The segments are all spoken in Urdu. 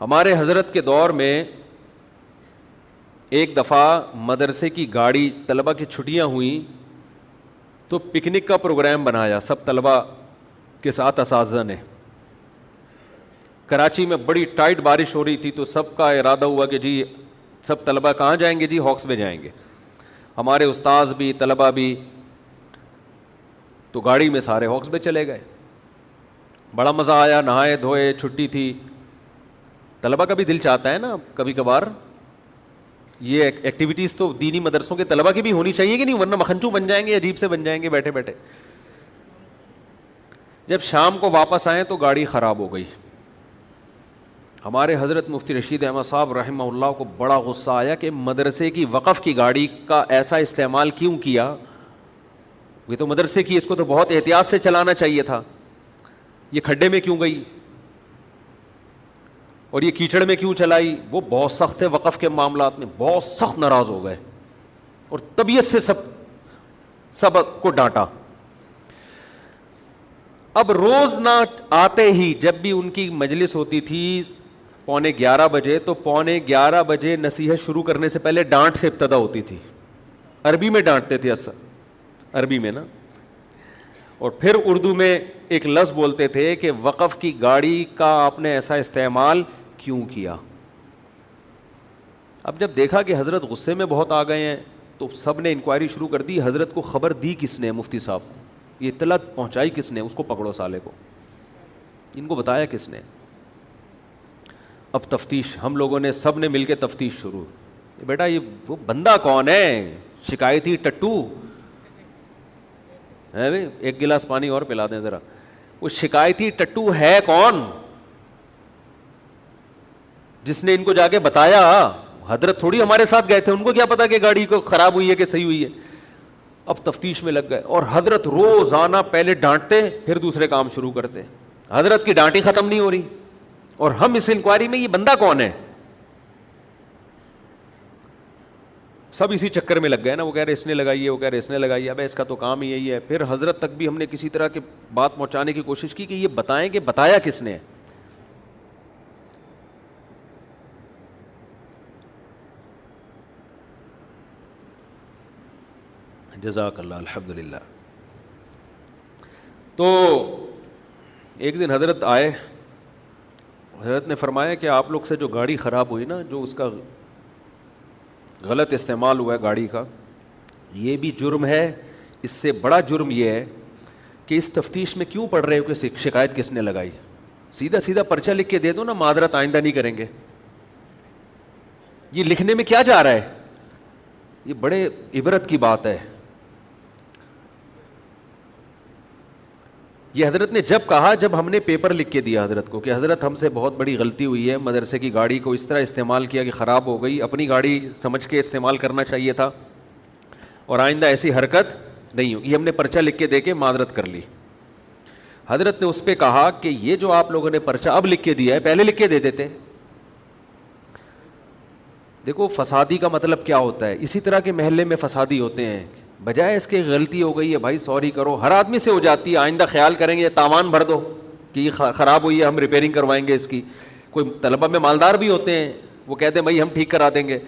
ہمارے حضرت کے دور میں ایک دفعہ مدرسے کی گاڑی، طلبہ کی چھٹیاں ہوئیں تو پکنک کا پروگرام بنایا سب طلبہ کے ساتھ اساتذہ نے. کراچی میں بڑی ٹائٹ بارش ہو رہی تھی تو سب کا ارادہ ہوا کہ جی سب طلبہ کہاں جائیں گے؟ جی ہاکس میں جائیں گے. ہمارے استاذ بھی طلبہ بھی. تو گاڑی میں سارے ہاکس میں چلے گئے. بڑا مزہ آیا، نہائے دھوئے، چھٹی تھی. طلبہ کا بھی دل چاہتا ہے نا کبھی کبھار یہ ایکٹیویٹیز تو دینی مدرسوں کے طلبہ کی بھی ہونی چاہیے کہ نہیں، ورنہ مکھنچو بن جائیں گے، عجیب سے بن جائیں گے بیٹھے بیٹھے. جب شام کو واپس آئے تو گاڑی خراب ہو گئی. ہمارے حضرت مفتی رشید احمد صاحب رحمہ اللہ کو بڑا غصہ آیا کہ مدرسے کی وقف کی گاڑی کا ایسا استعمال کیوں کیا؟ یہ تو مدرسے کی، اس کو تو بہت احتیاط سے چلانا چاہیے تھا. یہ کھڈے میں کیوں گئی اور یہ کیچڑ میں کیوں چلائی؟ وہ بہت سخت ہے وقف کے معاملات میں، بہت سخت ناراض ہو گئے اور طبیعت سے سب کو ڈانٹا. اب روز نہ آتے ہی جب بھی ان کی مجلس ہوتی تھی 11:15 بجے، تو 11:15 بجے نصیحت شروع کرنے سے پہلے ڈانٹ سے ابتدا ہوتی تھی. عربی میں ڈانٹتے تھے، عربی میں نا، اور پھر اردو میں ایک لفظ بولتے تھے کہ وقف کی گاڑی کا آپ نے ایسا استعمال کیوں کیا؟ اب جب دیکھا کہ حضرت غصے میں بہت آ گئے ہیں تو سب نے انکوائری شروع کر دی. حضرت کو خبر دی کس نے؟ مفتی صاحب. یہ اطلاع پہنچائی کس نے؟ اس کو پکڑو سالے کو. ان کو بتایا کس نے؟ اب تفتیش، ہم لوگوں نے سب نے مل کے تفتیش شروع. بیٹا یہ وہ بندہ کون ہے؟ شکایتی ٹٹو ہے بھائی، ایک گلاس پانی اور پلا دیں ذرا. وہ شکایتی ٹٹو ہے کون جس نے ان کو جا کے بتایا؟ حضرت تھوڑی ہمارے ساتھ گئے تھے، ان کو کیا پتا کہ گاڑی کو خراب ہوئی ہے کہ صحیح ہوئی ہے. اب تفتیش میں لگ گئے اور حضرت روزانہ پہلے ڈانٹتے پھر دوسرے کام شروع کرتے. حضرت کی ڈانٹی ختم نہیں ہو رہی اور ہم اس انکوائری میں یہ بندہ کون ہے سب اسی چکر میں لگ گئے نا. وہ کہہ رہے اس نے لگائی ہے، وہ کہہ رہے اس نے لگائی ہے. ابے اس کا تو کام ہی یہی ہے. پھر حضرت تک بھی ہم نے کسی طرح کی بات پہنچانے کی کوشش کی کہ یہ بتائیں کہ بتایا کس نے. جزاک اللہ. الحمدللہ. تو ایک دن حضرت آئے، حضرت نے فرمایا کہ آپ لوگ سے جو گاڑی خراب ہوئی نا، جو اس کا غلط استعمال ہوا ہے گاڑی کا، یہ بھی جرم ہے. اس سے بڑا جرم یہ ہے کہ اس تفتیش میں کیوں پڑھ رہے ہو کہ شکایت کس نے لگائی؟ سیدھا سیدھا پرچہ لکھ کے دے دو نا، معذرت آئندہ نہیں کریں گے. یہ لکھنے میں کیا جا رہا ہے؟ یہ بڑے عبرت کی بات ہے. یہ حضرت نے جب کہا، جب ہم نے پیپر لکھ کے دیا حضرت کو کہ حضرت ہم سے بہت بڑی غلطی ہوئی ہے، مدرسے کی گاڑی کو اس طرح استعمال کیا کہ خراب ہو گئی، اپنی گاڑی سمجھ کے استعمال کرنا چاہیے تھا اور آئندہ ایسی حرکت نہیں ہو. یہ ہم نے پرچہ لکھ کے دے کے معذرت کر لی. حضرت نے اس پہ کہا کہ یہ جو آپ لوگوں نے پرچہ اب لکھ کے دیا ہے پہلے لکھ کے دے دیتے. دیکھو فسادی کا مطلب کیا ہوتا ہے. اسی طرح کے محلے میں فسادی ہوتے ہیں، بجائے اس کے غلطی ہو گئی ہے بھائی سوری کرو، ہر آدمی سے ہو جاتی ہے، آئندہ خیال کریں گے، تاوان بھر دو کہ یہ خراب ہوئی ہے ہم ریپیئرنگ کروائیں گے اس کی. کوئی طلبہ میں مالدار بھی ہوتے ہیں، وہ کہتے ہیں بھائی ہم ٹھیک کرا دیں گے.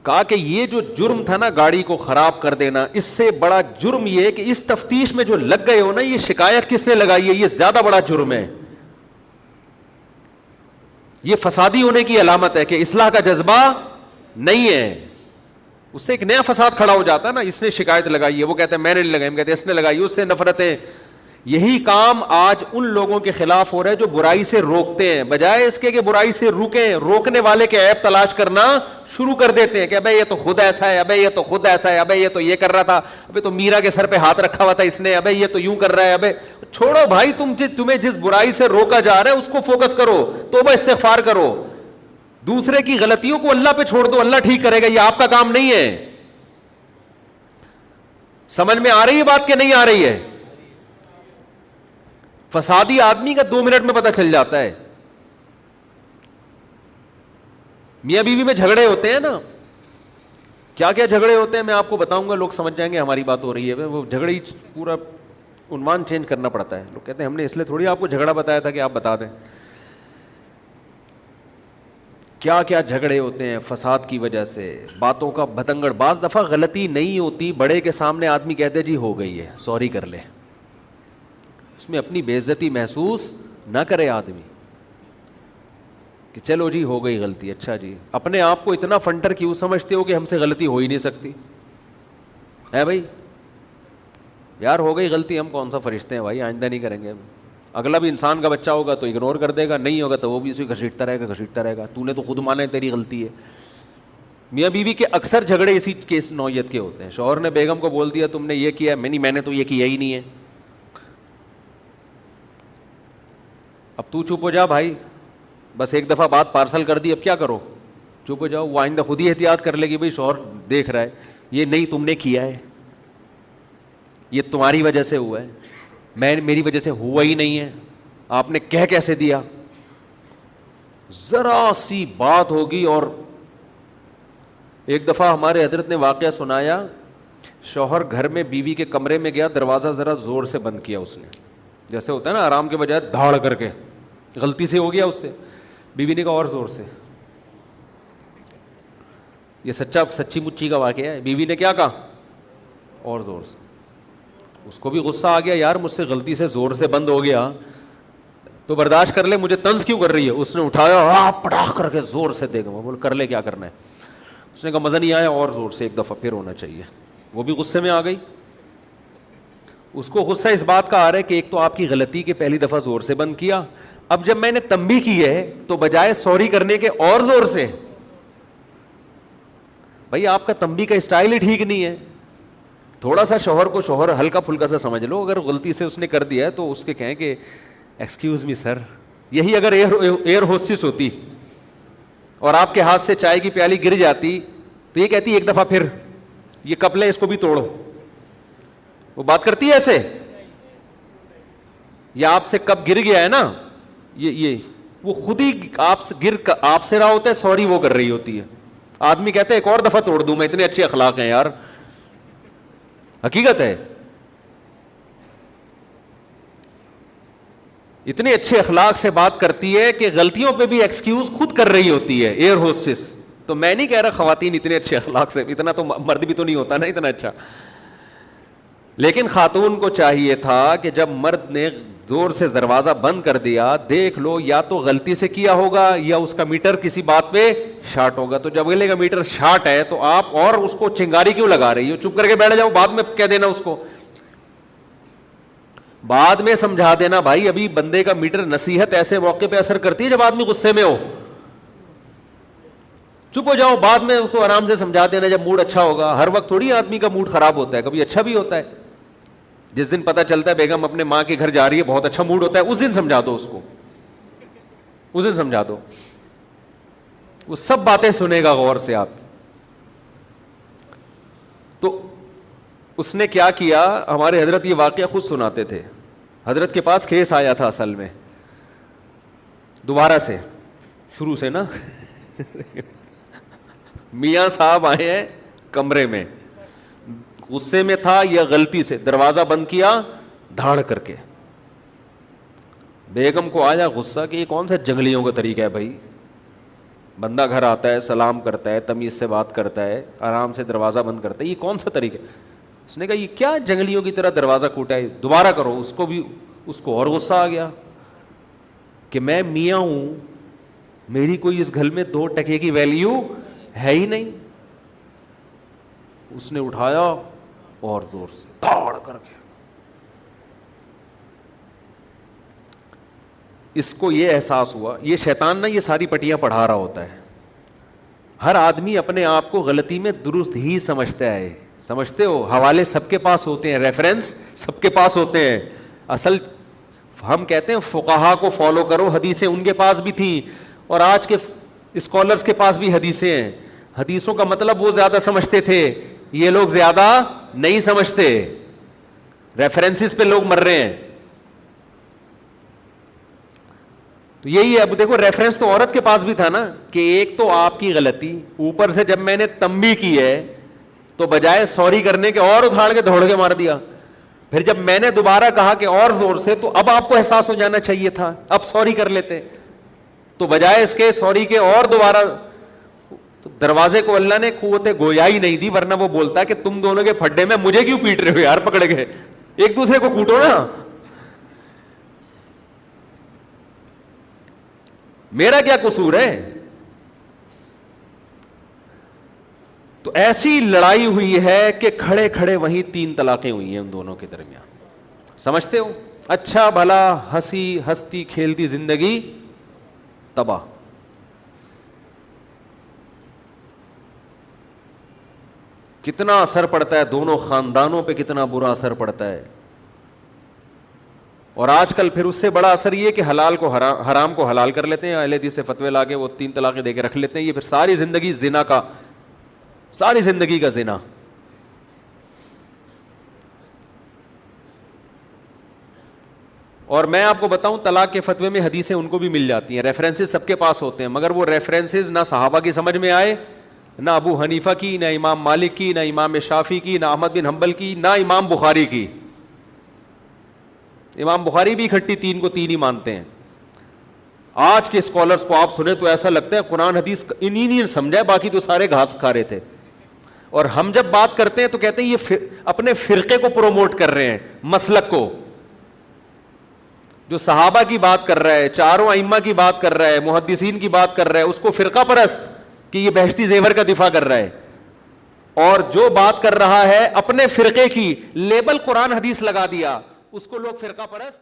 کہا کہ یہ جو جرم تھا نا گاڑی کو خراب کر دینا، اس سے بڑا جرم یہ ہے کہ اس تفتیش میں جو لگ گئے ہو نا، یہ شکایت کس نے لگائی ہے، یہ زیادہ بڑا جرم ہے. یہ فسادی ہونے کی علامت ہے کہ اصلاح کا جذبہ نہیں ہے. اس سے ایک نیا فساد کھڑا ہو جاتا ہے نا، اس نے شکایت لگائی ہے، وہ کہتے ہیں میں نے نہیں لگائی، ہم کہتے ہیں اس نے لگائی، اس سے نفرتیں. یہی کام آج ان لوگوں کے خلاف ہو رہا ہے جو برائی سے روکتے ہیں، بجائے اس کے کہ برائی سے روکیں، روکنے والے کے عیب تلاش کرنا شروع کر دیتے ہیں کہ ابے یہ تو خود ایسا ہے، ابے یہ تو خود ایسا ہے، ابے یہ تو یہ کر رہا تھا، ابے تو میرا کے سر پہ ہاتھ رکھا ہوا تھا اس نے، ابے یہ تو یوں کر رہا ہے. ابے چھوڑو بھائی، تمہیں جس برائی سے روکا جا رہا ہے اس کو فوکس کرو، توبہ استغفار کرو. دوسرے کی غلطیوں کو اللہ پہ چھوڑ دو، اللہ ٹھیک کرے گا، یہ آپ کا کام نہیں ہے. سمجھ میں آ رہی ہے بات کہ نہیں آ رہی ہے؟ فسادی آدمی کا 2 منٹ میں پتہ چل جاتا ہے. میاں بیوی میں جھگڑے ہوتے ہیں نا، کیا کیا جھگڑے ہوتے ہیں میں آپ کو بتاؤں گا، لوگ سمجھ جائیں گے ہماری بات ہو رہی ہے. وہ جھگڑے ہی پورا عنوان چینج کرنا پڑتا ہے. لوگ کہتے ہیں ہم نے اس لیے تھوڑی آپ کو جھگڑا بتایا تھا کہ آپ بتا دیں. کیا کیا جھگڑے ہوتے ہیں فساد کی وجہ سے, باتوں کا بھتنگڑ. بعض دفعہ غلطی نہیں ہوتی, بڑے کے سامنے آدمی کہتے جی ہو گئی ہے, سوری کر لے, اس میں اپنی بے عزتی محسوس نہ کرے آدمی کہ چلو جی ہو گئی غلطی. اچھا جی, اپنے آپ کو اتنا فنٹر کیوں سمجھتے ہو کہ ہم سے غلطی ہو ہی نہیں سکتی ہے بھائی؟ یار ہو گئی غلطی, ہم کون سا فرشتے ہیں بھائی, آئندہ نہیں کریں گے. اگلا بھی انسان کا بچہ ہوگا تو اگنور کر دے گا, نہیں ہوگا تو وہ بھی اسے گھسیٹتا رہے گا. تو نے تو خود مانا ہے تیری غلطی ہے. میاں بیوی کے اکثر جھگڑے اسی کیس نوعیت کے ہوتے ہیں. شوہر نے بیگم کو بول دیا تم نے یہ کیا, میں نے تو یہ کیا ہی نہیں ہے. اب تو چپ ہو جا بھائی, بس ایک دفعہ بات پارسل کر دی, اب کیا کرو, چپ ہو جاؤ. وہ آئندہ خود ہی احتیاط کر لے گی, بھائی شوہر دیکھ رہا ہے, یہ نہیں تم نے کیا ہے, یہ تمہاری وجہ سے ہوا ہے, میری وجہ سے ہوا ہی نہیں ہے, آپ نے کہہ کیسے دیا. ذرا سی بات ہوگی. اور ایک دفعہ ہمارے حضرت نے واقعہ سنایا, شوہر گھر میں بیوی کے کمرے میں گیا, دروازہ ذرا زور سے بند کیا اس نے, جیسے ہوتا ہے نا آرام کے بجائے دھاڑ کر کے, غلطی سے ہو گیا اس سے. بیوی نے کہا اور زور سے. یہ سچی مچی کا واقعہ ہے. بیوی نے کیا کہا, اور زور سے. اس کو بھی غصہ آ گیا, یار مجھ سے غلطی سے زور سے بند ہو گیا تو برداشت کر لے, مجھے طنز کیوں کر رہی ہے. اس نے اٹھایا پٹاخ کر کے زور سے دے گا. وہ بول کر لے کیا کرنا ہے. اس نے کہا مزہ نہیں آیا, اور زور سے ایک دفعہ پھر ہونا چاہیے. وہ بھی غصے میں آ گئی. اس کو غصہ اس بات کا آ رہا ہے کہ ایک تو آپ کی غلطی کہ پہلی دفعہ زور سے بند کیا, اب جب میں نے تنبیہ کی ہے تو بجائے سوری کرنے کے اور زور سے. بھائی آپ کا تنبیہ کا اسٹائل ہی ٹھیک نہیں ہے. تھوڑا سا شوہر کو شوہر ہلکا پھلکا سا سمجھ لو. اگر غلطی سے اس نے کر دیا ہے تو اس کے کہیں کہ ایکسکیوز می سر. یہی اگر ایئر ہوسٹس ہوتی اور آپ کے ہاتھ سے چائے کی پیالی گر جاتی تو یہ کہتی ایک دفعہ پھر, یہ کپ لے اس کو بھی توڑو. وہ بات کرتی ہے ایسے, یا آپ سے کب گر گیا ہے نا, یہ وہ خود ہی آپ سے رہا ہوتا ہے, سوری وہ کر رہی ہوتی ہے. آدمی کہتا ہے ایک اور دفعہ توڑ دوں میں, اتنے اچھے اخلاق ہیں یار. حقیقت ہے, اتنے اچھے اخلاق سے بات کرتی ہے کہ غلطیوں پہ بھی ایکسکیوز خود کر رہی ہوتی ہے ایئر ہوسٹس. تو میں نہیں کہہ رہا خواتین اتنے اچھے اخلاق سے, اتنا تو مرد بھی تو نہیں ہوتا نا اتنا اچھا. لیکن خاتون کو چاہیے تھا کہ جب مرد نے زور سے دروازہ بند کر دیا, دیکھ لو یا تو غلطی سے کیا ہوگا یا اس کا میٹر کسی بات پہ شارٹ ہوگا. تو جب اگلے کا میٹر شارٹ ہے تو آپ اور اس کو چنگاری کیوں لگا رہی ہو, چپ کر کے بیٹھ جاؤ, بعد میں کہہ دینا اس کو, بعد میں سمجھا دینا. بھائی ابھی بندے کا میٹر, نصیحت ایسے موقع پہ اثر کرتی ہے جب آدمی غصے میں ہو. چپ ہو جاؤ, بعد میں اس کو آرام سے سمجھا دینا جب موڈ اچھا ہوگا. ہر وقت تھوڑی آدمی کا موڈ خراب ہوتا ہے, کبھی اچھا بھی ہوتا ہے. جس دن پتہ چلتا ہے بیگم اپنے ماں کے گھر جا رہی ہے, بہت اچھا موڈ ہوتا ہے, اس دن سمجھا دو اس کو, اس دن سمجھا دو. وہ سب باتیں سنے گا غور سے. آپ تو اس نے کیا کیا, ہمارے حضرت یہ واقعہ خود سناتے تھے. حضرت کے پاس کیس آیا تھا اصل میں, دوبارہ سے شروع سے نا. میاں صاحب آئے ہیں کمرے میں, غصے میں تھا یا غلطی سے دروازہ بند کیا دھاڑ کر کے. بیگم کو آیا غصہ کہ یہ کون سا جنگلیوں کا طریقہ ہے بھائی, بندہ گھر آتا ہے, سلام کرتا ہے, تمیز سے بات کرتا ہے, آرام سے دروازہ بند کرتا ہے, یہ کون سا طریقہ ہے. اس نے کہا یہ کیا جنگلیوں کی طرح دروازہ کوٹا ہے, دوبارہ کرو. اس کو اور غصہ آ گیا کہ میں میاں ہوں, میری کوئی اس گھر میں 2 ٹکے کی ویلیو ہے ہی نہیں. اس نے اٹھایا اور زور سے دھاڑ کر کے. اس کو یہ احساس ہوا, یہ شیطان نا یہ ساری پٹیاں پڑھا رہا ہوتا ہے. ہر آدمی اپنے آپ کو غلطی میں درست ہی سمجھتا ہے. سمجھتے ہو, حوالے سب کے پاس ہوتے ہیں, ریفرنس سب کے پاس ہوتے ہیں. اصل ہم کہتے ہیں فقہا کو فالو کرو, حدیثیں ان کے پاس بھی تھیں اور آج کے اسکالرس کے پاس بھی حدیثیں ہیں. حدیثوں کا مطلب وہ زیادہ سمجھتے تھے, یہ لوگ زیادہ نہیں سمجھتے. ریفرنسز پہ لوگ مر رہے ہیں. تو یہی ہے. اب دیکھو ریفرنس تو عورت کے پاس بھی تھا نا, کہ ایک تو آپ کی غلطی, اوپر سے جب میں نے تنبیہ کی ہے تو بجائے سوری کرنے کے اور اٹھاڑ کے دھوڑ کے مار دیا. پھر جب میں نے دوبارہ کہا کہ اور زور سے, تو اب آپ کو احساس ہو جانا چاہیے تھا, اب سوری کر لیتے. تو بجائے اس کے سوری کے اور دوبارہ تو دروازے کو اللہ نے قوت گویائی نہیں دی, ورنہ وہ بولتا کہ تم دونوں کے پھڈے میں مجھے کیوں پیٹ رہے ہو یار, پکڑ گئے ایک دوسرے کو کوٹو نا, میرا کیا قصور ہے. تو ایسی لڑائی ہوئی ہے کہ کھڑے کھڑے وہیں 3 طلاقیں ہوئی ہیں ان دونوں کے درمیان. سمجھتے ہو, اچھا بھلا ہستی کھیلتی زندگی تباہ. کتنا اثر پڑتا ہے دونوں خاندانوں پہ, کتنا برا اثر پڑتا ہے. اور آج کل پھر اس سے بڑا اثر یہ کہ حلال کو حرام کو حلال کر لیتے ہیں, اہل حدیث سے فتوے لا کے وہ 3 طلاقیں دے کے رکھ لیتے ہیں. یہ پھر ساری زندگی زنا کا, ساری زندگی کا زنا. اور میں آپ کو بتاؤں طلاق کے فتوے میں حدیثیں ان کو بھی مل جاتی ہیں, ریفرنسز سب کے پاس ہوتے ہیں, مگر وہ ریفرنسز نہ صحابہ کی سمجھ میں آئے, نہ ابو حنیفہ کی, نہ امام مالک کی, نہ امام شافعی کی, نہ احمد بن حنبل کی, نہ امام بخاری کی. امام بخاری بھی اکٹھی 3 کو 3 ہی مانتے ہیں. آج کے اسکالرس کو آپ سنیں تو ایسا لگتا ہے قرآن حدیث انہی نے سمجھا, باقی تو سارے گھاس کھا رہے تھے. اور ہم جب بات کرتے ہیں تو کہتے ہیں یہ اپنے فرقے کو پروموٹ کر رہے ہیں, مسلک کو. جو صحابہ کی بات کر رہا ہے, چاروں ائمہ کی بات کر رہا ہے, محدثین کی بات کر رہا ہے, اس کو فرقہ پرست کہ یہ بہشتی زیور کا دفاع کر رہا ہے. اور جو بات کر رہا ہے اپنے فرقے کی, لیبل قرآن حدیث لگا دیا, اس کو لوگ فرقہ پرست